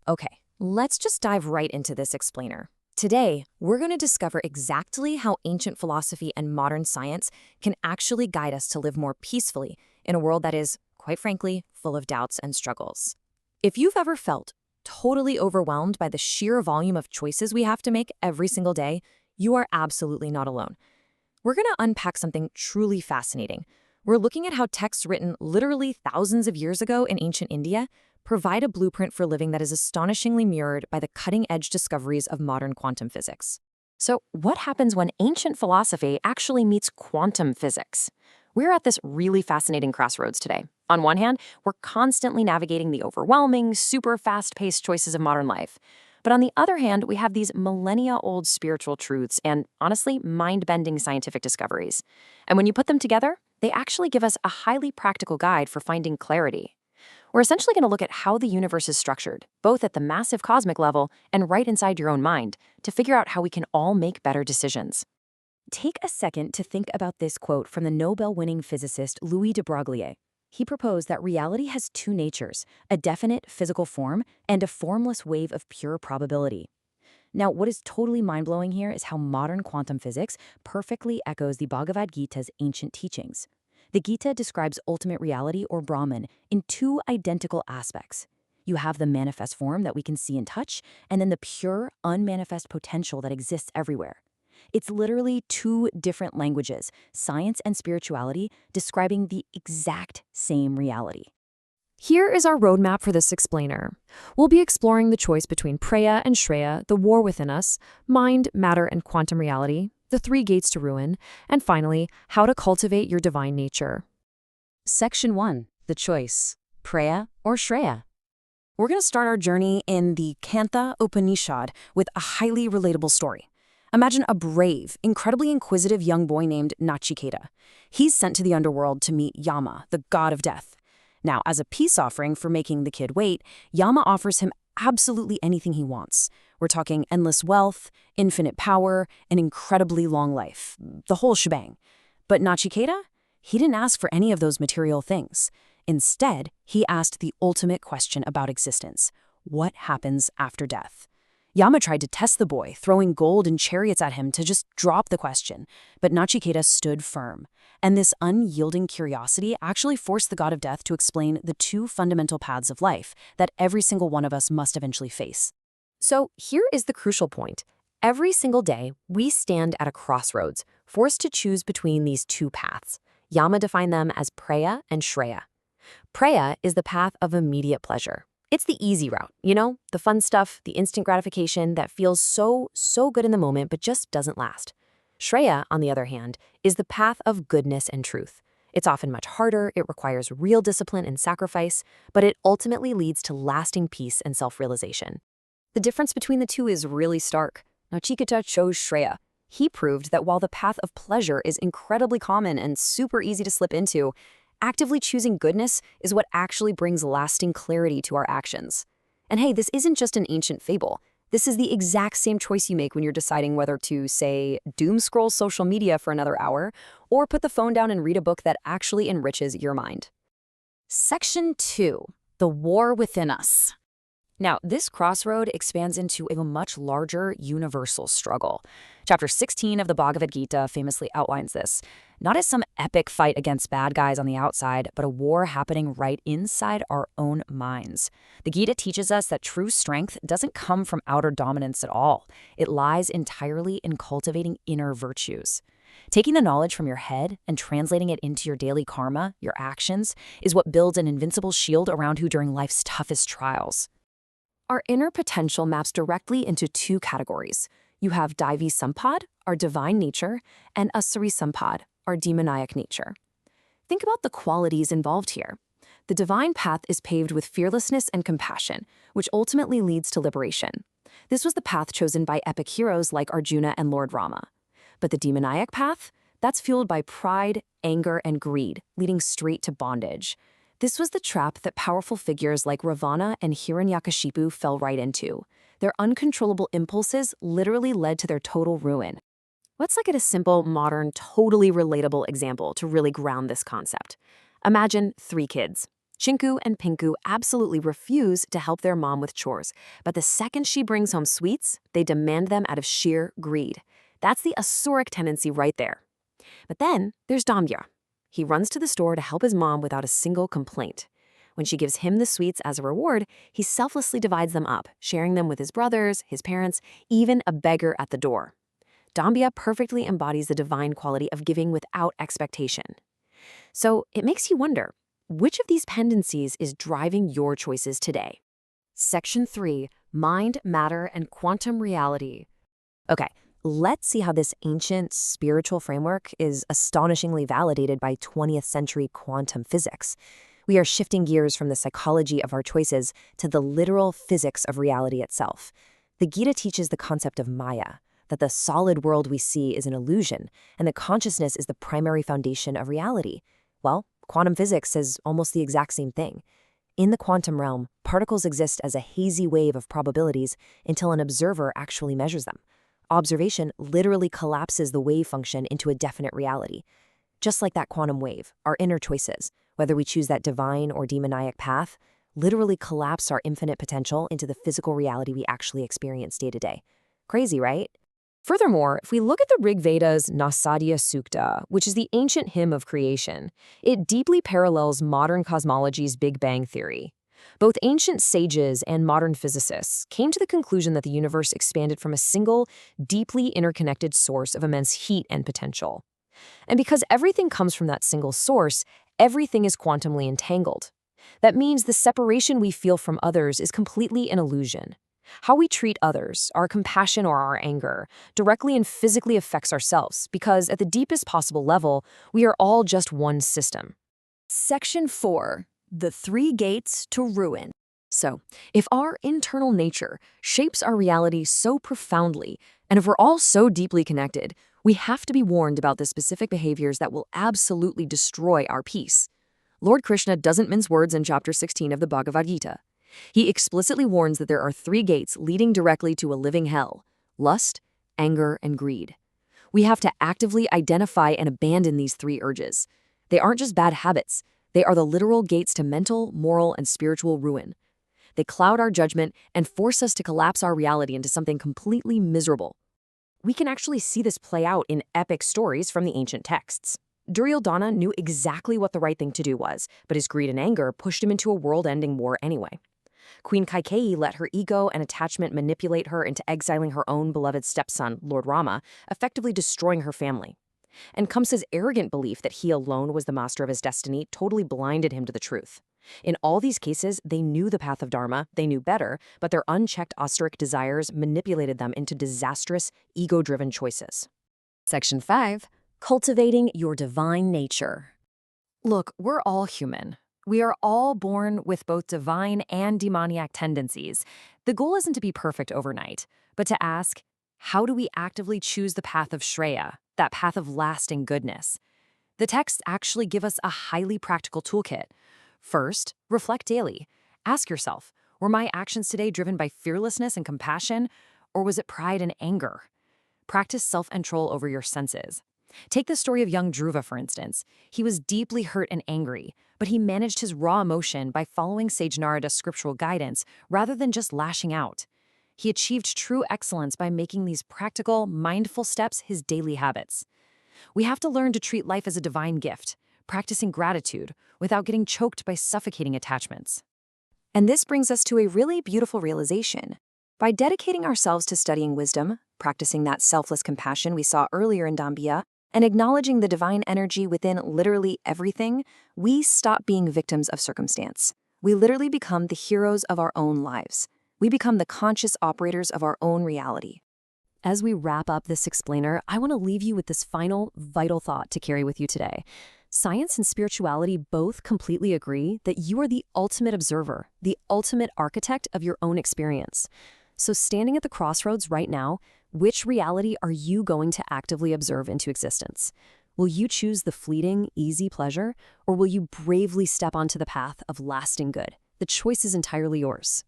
Okay, let's just dive right into this explainer. Today, we're going to discover exactly how ancient philosophy and modern science can actually guide us to live more peacefully in a world that is, quite frankly, full of doubts and struggles. If you've ever felt totally overwhelmed by the sheer volume of choices we have to make every single day, you are absolutely not alone. We're going to unpack something truly fascinating. We're looking at how texts written literally thousands of years ago in ancient India provide a blueprint for living that is astonishingly mirrored by the cutting-edge discoveries of modern quantum physics. So, what happens when ancient philosophy actually meets quantum physics? We're at this really fascinating crossroads today. On one hand, we're constantly navigating the overwhelming, super fast-paced choices of modern life. But on the other hand, we have these millennia-old spiritual truths and, honestly, mind-bending scientific discoveries. And when you put them together, they actually give us a highly practical guide for finding clarity. We're essentially going to look at how the universe is structured, both at the massive cosmic level and right inside your own mind, to figure out how we can all make better decisions. Take a second to think about this quote from the Nobel-winning physicist Louis de Broglie. He proposed that reality has two natures, a definite physical form and a formless wave of pure probability. Now, what is totally mind-blowing here is how modern quantum physics perfectly echoes the Bhagavad Gita's ancient teachings. The Gita describes ultimate reality, or Brahman, in two identical aspects. You have the manifest form that we can see and touch, and then the pure, unmanifest potential that exists everywhere. It's literally two different languages, science and spirituality, describing the exact same reality. Here is our roadmap for this explainer. We'll be exploring the choice between Preya and Shreya, the war within us, mind, matter, and quantum reality, the three gates to ruin, and finally, how to cultivate your divine nature. Section 1. The choice. Preya or Shreya? We're going to start our journey in the Katha Upanishad with a highly relatable story. Imagine a brave, incredibly inquisitive young boy named Nachiketa. He's sent to the underworld to meet Yama, the god of death. Now, as a peace offering for making the kid wait, Yama offers him absolutely anything he wants. We're talking endless wealth, infinite power, an incredibly long life, the whole shebang. But Nachiketa? He didn't ask for any of those material things. Instead, he asked the ultimate question about existence. What happens after death? Yama tried to test the boy, throwing gold and chariots at him to just drop the question, but Nachiketa stood firm. And this unyielding curiosity actually forced the god of death to explain the two fundamental paths of life that every single one of us must eventually face. So here is the crucial point. Every single day, we stand at a crossroads, forced to choose between these two paths. Yama defined them as Preya and Shreya. Preya is the path of immediate pleasure. It's the easy route, the fun stuff, the instant gratification that feels so good in the moment but just doesn't last. Shreya, on the other hand, is the path of goodness and truth. It's often much harder, it requires real discipline and sacrifice, but it ultimately leads to lasting peace and self-realization. The difference between the two is really stark. Nachiketa chose Shreya. He proved that while the path of pleasure is incredibly common and super easy to slip into, actively choosing goodness is what actually brings lasting clarity to our actions. And hey, this isn't just an ancient fable. This is the exact same choice you make when you're deciding whether to, say, doom scroll social media for another hour, or put the phone down and read a book that actually enriches your mind. Section 2. The war within us. Now, this crossroad expands into a much larger universal struggle. Chapter 16 of the Bhagavad Gita famously outlines this, not as some epic fight against bad guys on the outside, but a war happening right inside our own minds. The Gita teaches us that true strength doesn't come from outer dominance at all. It lies entirely in cultivating inner virtues. Taking the knowledge from your head and translating it into your daily karma, your actions, is what builds an invincible shield around you during life's toughest trials. Our inner potential maps directly into two categories. You have Daivi Sampad, our divine nature, and Asuri Sampad, our demoniac nature. Think about the qualities involved here. The divine path is paved with fearlessness and compassion, which ultimately leads to liberation. This was the path chosen by epic heroes like Arjuna and Lord Rama. But the demoniac path? That's fueled by pride, anger, and greed, leading straight to bondage. This was the trap that powerful figures like Ravana and Hiranyakashipu fell right into. Their uncontrollable impulses literally led to their total ruin. Let's look at a simple, modern, totally relatable example to really ground this concept. Imagine 3 kids. Chinku and Pinku absolutely refuse to help their mom with chores, but the second she brings home sweets, they demand them out of sheer greed. That's the Asuric tendency right there. But then there's Damya. He runs to the store to help his mom without a single complaint. When she gives him the sweets as a reward, he selflessly divides them up, sharing them with his brothers, his parents, even a beggar at the door. Damya perfectly embodies the divine quality of giving without expectation. So it makes you wonder, which of these tendencies is driving your choices today? Section 3, Mind, Matter, and Quantum Reality. Okay, let's see how this ancient spiritual framework is astonishingly validated by 20th century quantum physics. We are shifting gears from the psychology of our choices to the literal physics of reality itself. The Gita teaches the concept of Maya, that the solid world we see is an illusion, and that consciousness is the primary foundation of reality. Well, quantum physics says almost the exact same thing. In the quantum realm, particles exist as a hazy wave of probabilities until an observer actually measures them. Observation literally collapses the wave function into a definite reality. Just like that quantum wave, our inner choices, whether we choose that divine or demoniac path, literally collapse our infinite potential into the physical reality we actually experience day to day. Crazy, right? Furthermore, if we look at the Rig Veda's Nasadya Sukta, which is the ancient hymn of creation, it deeply parallels modern cosmology's Big Bang theory. Both ancient sages and modern physicists came to the conclusion that the universe expanded from a single, deeply interconnected source of immense heat and potential. And because everything comes from that single source, everything is quantumly entangled. That means the separation we feel from others is completely an illusion. How we treat others, our compassion or our anger, directly and physically affects ourselves because at the deepest possible level, we are all just one system. Section 4. The 3 Gates to Ruin. So, if our internal nature shapes our reality so profoundly, and if we're all so deeply connected, we have to be warned about the specific behaviors that will absolutely destroy our peace. Lord Krishna doesn't mince words in chapter 16 of the Bhagavad Gita. He explicitly warns that there are 3 gates leading directly to a living hell: lust, anger, and greed. We have to actively identify and abandon these 3 urges. They aren't just bad habits. They are the literal gates to mental, moral, and spiritual ruin. They cloud our judgment and force us to collapse our reality into something completely miserable. We can actually see this play out in epic stories from the ancient texts. Duryodhana knew exactly what the right thing to do was, but his greed and anger pushed him into a world-ending war anyway. Queen Kaikeyi let her ego and attachment manipulate her into exiling her own beloved stepson, Lord Rama, effectively destroying her family. And Kamsa's arrogant belief that he alone was the master of his destiny totally blinded him to the truth. In all these cases, they knew the path of Dharma, they knew better, but their unchecked austeric desires manipulated them into disastrous, ego-driven choices. Section 5. Cultivating your divine nature. Look, we're all human. We are all born with both divine and demoniac tendencies. The goal isn't to be perfect overnight, but to ask, how do we actively choose the path of Shreya, that path of lasting goodness? The texts actually give us a highly practical toolkit. First, reflect daily. Ask yourself, were my actions today driven by fearlessness and compassion, or was it pride and anger? Practice self-control over your senses. Take the story of young Dhruva, for instance. He was deeply hurt and angry, but he managed his raw emotion by following sage Narada's scriptural guidance rather than just lashing out. He achieved true excellence by making these practical, mindful steps his daily habits. We have to learn to treat life as a divine gift, practicing gratitude without getting choked by suffocating attachments. And this brings us to a really beautiful realization. By dedicating ourselves to studying wisdom, practicing that selfless compassion we saw earlier in Dambhya, and acknowledging the divine energy within literally everything, we stop being victims of circumstance. We literally become the heroes of our own lives. We become the conscious operators of our own reality. As we wrap up this explainer, I want to leave you with this final, vital thought to carry with you today. Science and spirituality both completely agree that you are the ultimate observer, the ultimate architect of your own experience. So standing at the crossroads right now, which reality are you going to actively observe into existence? Will you choose the fleeting, easy pleasure, or will you bravely step onto the path of lasting good? The choice is entirely yours.